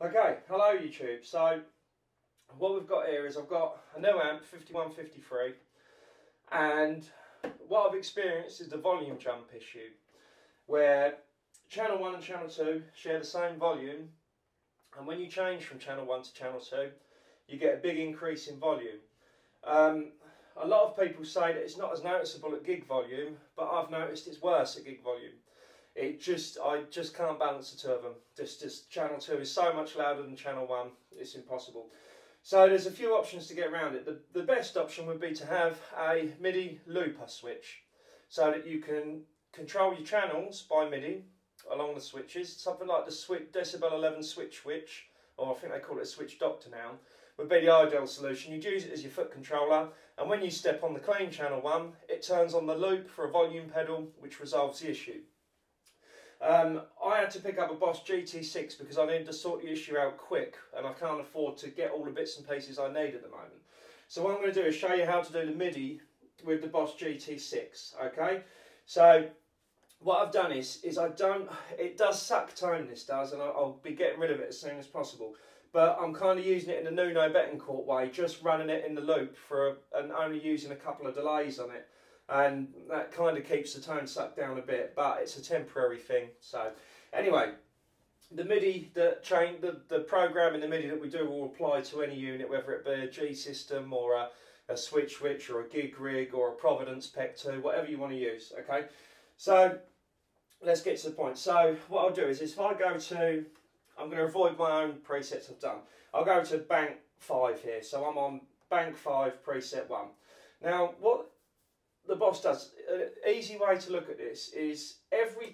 Okay, hello YouTube. So what we've got here is I've got a new amp, 5153, and what I've experienced is the volume jump issue, where channel 1 and channel 2 share the same volume, and when you change from channel 1 to channel 2, you get a big increase in volume. A lot of people say that it's not as noticeable at gig volume, but I've noticed it's worse at gig volume. I just can't balance the two of them. Just channel 2 is so much louder than channel 1, it's impossible. So there's a few options to get around it. The best option would be to have a Midi looper switch, so that you can control your channels by Midi along the switches. Something like the Decibel 11 switch, or I think they call it a switch doctor now, would be the ideal solution. You'd use it as your foot controller, and when you step on the clean channel 1, it turns on the loop for a volume pedal, which resolves the issue. I had to pick up a Boss GT6 because I needed to sort the issue out quick, and I can't afford to get all the bits and pieces I need at the moment. So what I'm going to do is show you how to do the Midi with the Boss GT6. Okay, so what I've done is it does suck tone, this does, and I'll be getting rid of it as soon as possible. But I'm kind of using it in the Nuno Betancourt way, just running it in the loop and only using a couple of delays on it. And that kind of keeps the tone sucked down a bit, but it's a temporary thing. So anyway, the Midi, the program in the Midi that we do will apply to any unit, whether it be a G system or a switch or a gig rig or a Providence PEC 2, whatever you want to use. Okay, so let's get to the point. So what I'll do is if I go to, I'm going to avoid my own presets I've done. I'll go to bank 5 here. So I'm on bank 5 preset 1. Now what the Boss does, an easy way to look at this is every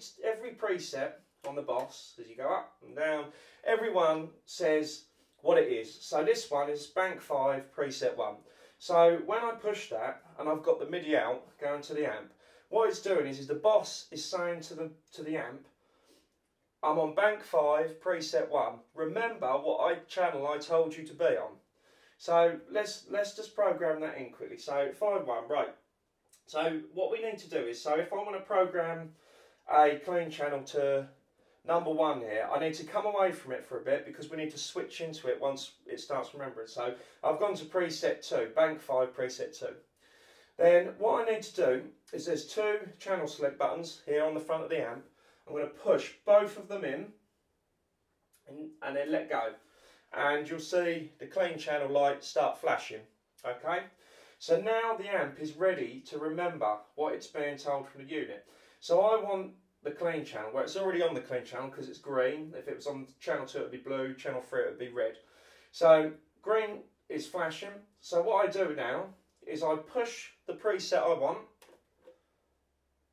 preset on the Boss, as you go up and down, every one says what it is. So this one is bank 5 preset 1. So when I push that and I've got the Midi out going to the amp, what it's doing is the Boss is saying to the amp, I'm on bank 5 preset 1. Remember what channel I told you to be on. So let's just program that in quickly. So 5.1, right. So what we need to do is, so if I want to program a clean channel to number 1 here, I need to come away from it for a bit because we need to switch into it once it starts remembering. So I've gone to preset 2, bank 5 preset 2. Then what I need to do is there's 2 channel select buttons here on the front of the amp. I'm going to push both of them in and then let go. And you'll see the clean channel light start flashing. Okay? So now the amp is ready to remember what it's being told from the unit. So I want the clean channel, where it's already on the clean channel because it's green. If it was on channel 2 it would be blue, channel 3 it would be red. So green is flashing. So what I do now is I push the preset I want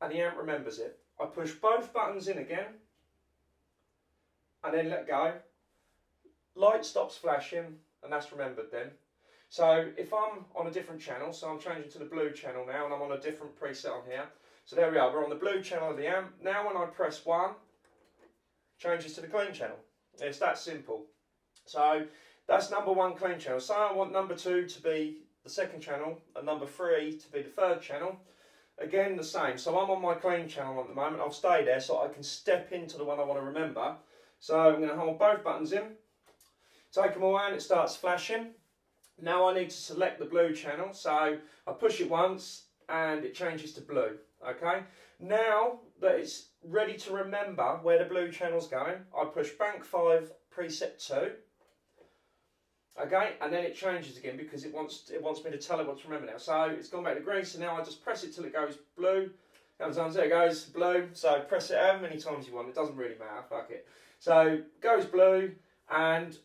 and the amp remembers it. I push both buttons in again and then let go. Light stops flashing and that's remembered then. So if I'm on a different channel, so I'm changing to the blue channel now and I'm on a different preset on here. So there we are, we're on the blue channel of the amp. Now when I press 1, changes to the clean channel. It's that simple. So that's number 1 clean channel. So I want number 2 to be the second channel and number 3 to be the third channel. Again the same. So I'm on my clean channel at the moment. I'll stay there so I can step into the one I want to remember. So I'm going to hold both buttons in, take them away and it starts flashing. Now I need to select the blue channel, so I push it once and it changes to blue. Okay. Now that it's ready to remember where the blue channel's going, I push bank 5 preset 2. Okay, and then it changes again because it wants me to tell it what to remember now. So it's gone back to green, so now I just press it till it goes blue. There it goes, blue. So press it however many times you want, it doesn't really matter, fuck it. So it goes blue and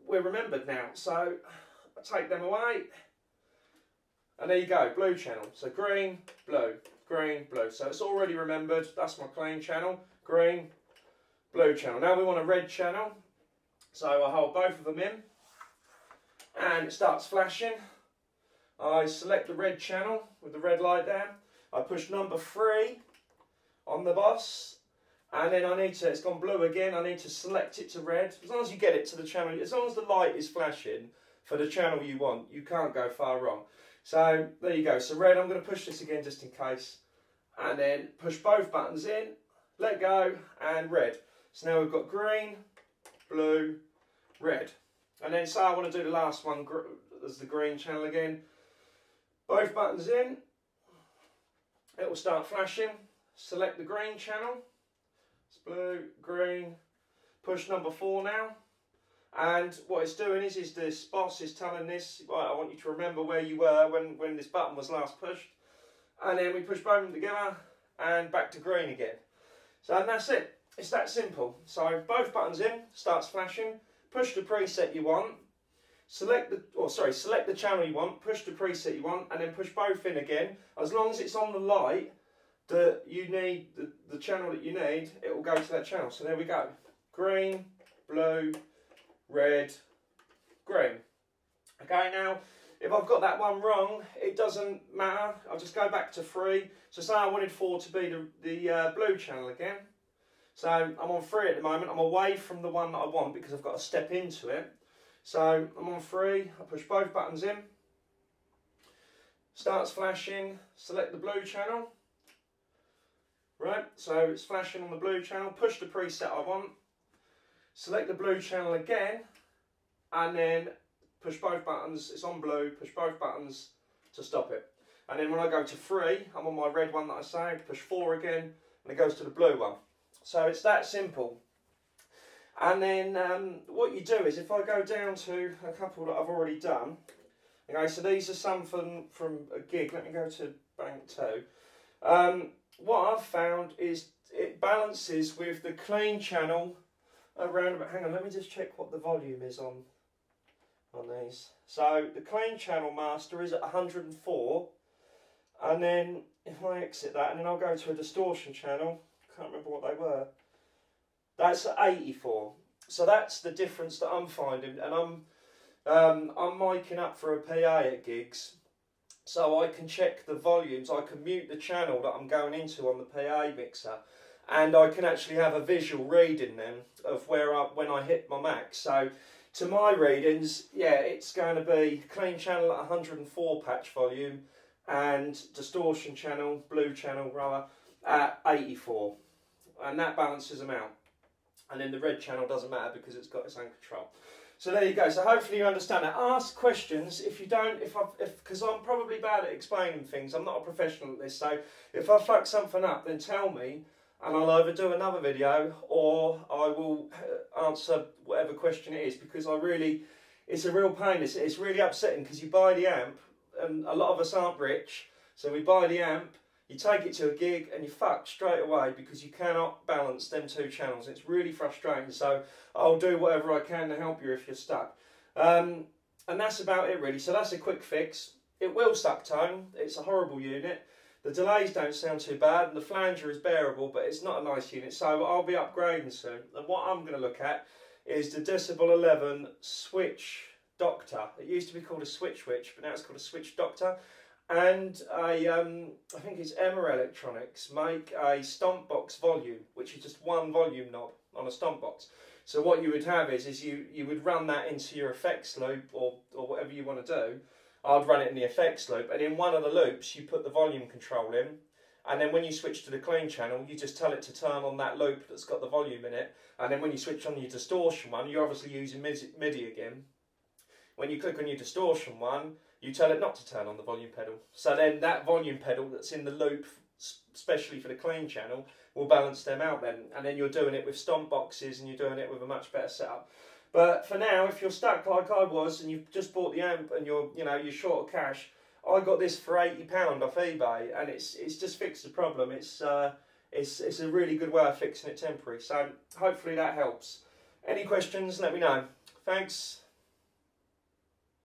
we're remembered now. So I take them away and there you go, blue channel. So green, blue, green, blue. So it's already remembered. That's my clean channel, green, blue channel. Now we want a red channel. So I hold both of them in and it starts flashing. I select the red channel with the red light down. I push number 3 on the Boss and then it's gone blue again, I need to select it to red. As long as you get it to the channel, as long as the light is flashing for the channel you want, you can't go far wrong. So there you go. So red, I'm going to push this again just in case. And then push both buttons in, let go, and red. So now we've got green, blue, red. And then say I want to do the last one as the green channel again. Both buttons in, it will start flashing. Select the green channel, it's blue, green, push number 4 now. And what it's doing is this boss is telling this, right, I want you to remember where you were when this button was last pushed. And then we push both of them together and back to green again. So and that's it. It's that simple. So both buttons in, starts flashing, push the preset you want, select the channel you want, push the preset you want, and then push both in again. As long as it's on the light that you need, the channel that you need, it will go to that channel. So there we go. Green, blue, red, green. Okay, now if I've got that one wrong, it doesn't matter. I'll just go back to 3. So say I wanted 4 to be the blue channel again. So I'm on 3 at the moment. I'm away from the one that I want because I've got to step into it. So I'm on 3. I push both buttons in. Starts flashing. Select the blue channel. Right, so it's flashing on the blue channel. Push the preset I want. Select the blue channel again, and then push both buttons. It's on blue. Push both buttons to stop it. And then when I go to 3, I'm on my red one that I saved. Push 4 again, and it goes to the blue one. So it's that simple. And then what you do is, if I go down to a couple that I've already done. Okay, so these are some from a gig. Let me go to bank 2. What I've found is it balances with the clean channel around about, hang on, let me just check what the volume is on these. So the clean channel master is at 104, and then if I exit that and then I'll go to a distortion channel, can't remember what they were, that's at 84. So that's the difference that I'm finding, and I'm miking up for a PA at gigs, so I can check the volumes. I can mute the channel that I'm going into on the PA mixer, and I can actually have a visual reading then of when I hit my max. So to my readings, yeah, it's going to be clean channel at 104 patch volume and distortion channel, blue channel rather, at 84, and that balances them out. And then the red channel doesn't matter because it's got its own control. So there you go. So hopefully you understand that. Ask questions if you don't, because I'm probably bad at explaining things. I'm not a professional at this, so if I fuck something up, then tell me, and I'll either do another video or I will answer whatever question it is, because it's a real pain. It's really upsetting because you buy the amp, and a lot of us aren't rich, so we buy the amp, you take it to a gig and you fuck straight away because you cannot balance them 2 channels. It's really frustrating, so I'll do whatever I can to help you if you're stuck. And that's about it really. So that's a quick fix. It will suck tone. It's a horrible unit. The delays don't sound too bad, and the flanger is bearable, but it's not a nice unit, so I'll be upgrading soon. And what I'm going to look at is the Decibel 11 Switch Doctor. It used to be called a Switch Witch, but now it's called a Switch Doctor. And I think it's Emma Electronics make a stomp box volume, which is just one volume knob on a stomp box. So what you would have is you would run that into your effects loop or whatever you want to do. I'd run it in the effects loop, and in one of the loops you put the volume control in, and then when you switch to the clean channel you just tell it to turn on that loop that's got the volume in it, and then when you switch on your distortion one, you're obviously using Midi again. When you click on your distortion one, you tell it not to turn on the volume pedal. So then that volume pedal that's in the loop, especially for the clean channel, will balance them out then. And then you're doing it with stomp boxes, and you're doing it with a much better setup. But for now, if you're stuck like I was and you've just bought the amp and you're short of cash, I got this for £80 off eBay, and it's just fixed the problem. It's a really good way of fixing it temporary. So hopefully that helps. Any questions, let me know. Thanks.